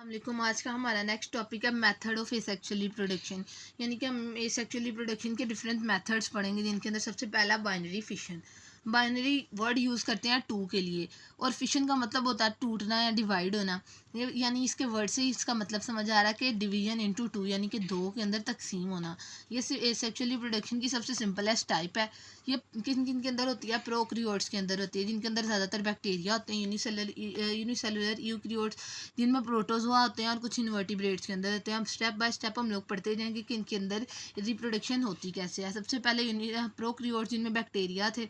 वालेकुम। आज का हमारा नेक्स्ट टॉपिक है मेथड ऑफ एसेक्सुअल रिप्रोडक्शन। यानी कि हम एसेक्सुअल रिप्रोडक्शन के डिफरेंट मेथड्स पढ़ेंगे, जिनके अंदर सबसे पहला binary fission. Binary word use करते हैं टू के लिए, और फिशन का मतलब होता है टूटना या डिवाइड होना। यानी इसके वर्ड से इसका मतलब समझ आ रहा है कि डिवीजन इनटू टू, यानी कि दो के अंदर तकसीम होना। ये एसेक्सुअल रिप्रोडक्शन की सबसे सिंपलेस्ट टाइप है। ये किन किन के अंदर होती है? प्रोक्रियोट्स के अंदर होती है, जिनके अंदर ज़्यादातर बैक्टीरिया होते हैं। यूनिसेलुलर यूक्रियोट्स जिनमें प्रोटोजोआ होते हैं, और कुछ इन्वर्टिब्रेट्स के अंदर होते हैं। हम स्टेप बाय स्टेप हम लोग पढ़ते जाएंगे कि इनके अंदर रिप्रोडक्शन होती कैसे है। सबसे पहले प्रोक्रियोट्स, जिनमें बैक्टीरिया थे।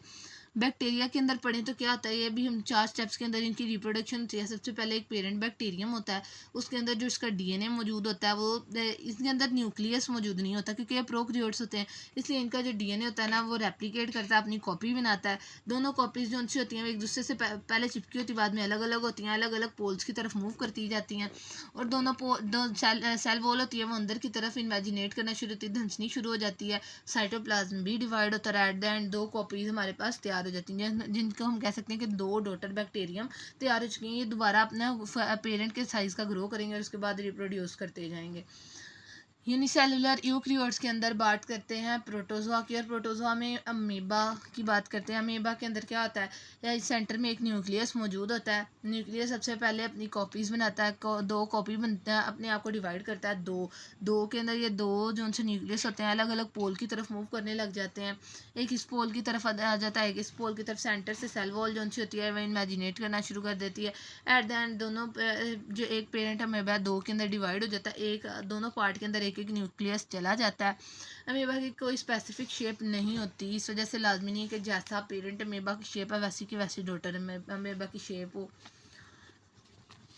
बैक्टीरिया के अंदर पढ़ें तो क्या होता है, ये भी हम 4 स्टेप्स के अंदर इनकी रिप्रोडक्शन होती है। सबसे पहले एक पेरेंट बैक्टीरियम होता है, उसके अंदर जो इसका डीएनए मौजूद होता है, वो इसके अंदर न्यूक्लियस मौजूद नहीं होता, क्योंकि ये प्रोक्रियोट्स होते हैं। इसलिए इनका जो डीएनए होता है ना, वो रेप्लिकेट करता है, अपनी कॉपी बनाता है। दोनों कॉपीज जो उनसे होती हैं, वो एक दूसरे से पहले चिपकी होती है, बाद में अलग अलग होती हैं, अलग अलग पोल्स की तरफ मूव करती जाती हैं। और दो सेल वॉल होती है, वो अंदर की तरफ इन्वेजिनेट करना शुरू होती है, धंसनी शुरू हो जाती है। साइटोप्लाज्म भी डिवाइड होता है। एट द एंड दो कॉपीज हमारे पास तैयार हो जाती हैं, जिनको हम कह सकते हैं कि दो डॉटर बैक्टीरियम तैयार हो चुकी हैं। ये दोबारा अपना पेरेंट के साइज़ का ग्रो करेंगे, और उसके बाद रिप्रोड्यूस करते जाएंगे। यूनिसेलुलर यूक्रियोट्स के अंदर बात करते हैं प्रोटोजोआ की, और प्रोटोजोआ में अमीबा की बात करते हैं। अमीबा के अंदर क्या होता है, या सेंटर में एक न्यूक्लियस मौजूद होता है। न्यूक्लियस सबसे पहले अपनी कॉपीज़ बनाता है, दो कॉपी बनता है, अपने आप को डिवाइड करता है दो दो के अंदर। ये दो जो उनसे न्यूक्लियस होते हैं, अलग अलग पोल की तरफ मूव करने लग जाते हैं। एक इस पोल की तरफ आ जाता है, एक इस पोल की तरफ। सेंटर से सेल वॉल जो उनसी होती है, वह इमेजिनेट करना शुरू कर देती है। एट द एंड दोनों जो एक पेरेंट अमीबा दो के अंदर डिवाइड हो जाता है, एक दोनों पार्ट के अंदर एक एक न्यूक्लियस चला जाता है। अमीबा की कोई स्पेसिफिक शेप नहीं होती, इस वजह से लाजमी नहीं है कि जैसा पेरेंट अमीबा की शेप है, वैसी की वैसी डॉटर अमीबा की शेप हो।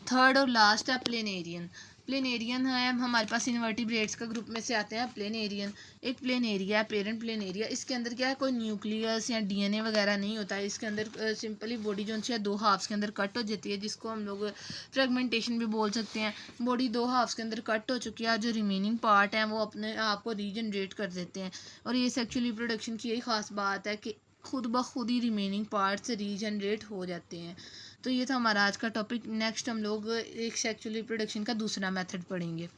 थर्ड और लास्ट है प्लेनेरियन। प्लेनेरियन है हमारे पास इन्वर्टिब्रेट्स का ग्रुप में से आते हैं प्लेनेरियन। एक प्लेनेरिया है, पेरेंट प्लेनेरिया। इसके अंदर क्या है, कोई न्यूक्लियस या डीएनए वगैरह नहीं होता है। इसके अंदर सिंपली बॉडी जो है दो हाफ्स के अंदर कट हो जाती है, जिसको हम लोग फ्रेगमेंटेशन भी बोल सकते हैं। बॉडी दो हाफ्स के अंदर कट हो चुकी है, जो रिमेनिंग पार्ट हैं वो अपने आप को रीजनरेट कर देते हैं। और ये सेक्सुअल रिप्रोडक्शन की यही खास बात है कि खुद ब खुद ही रिमेनिंग पार्ट्स रीजनरेट हो जाते हैं। तो ये था हमारा आज का टॉपिक। नेक्स्ट हम लोग एक सेक्सुअल रिप्रोडक्शन का दूसरा मेथड पढ़ेंगे।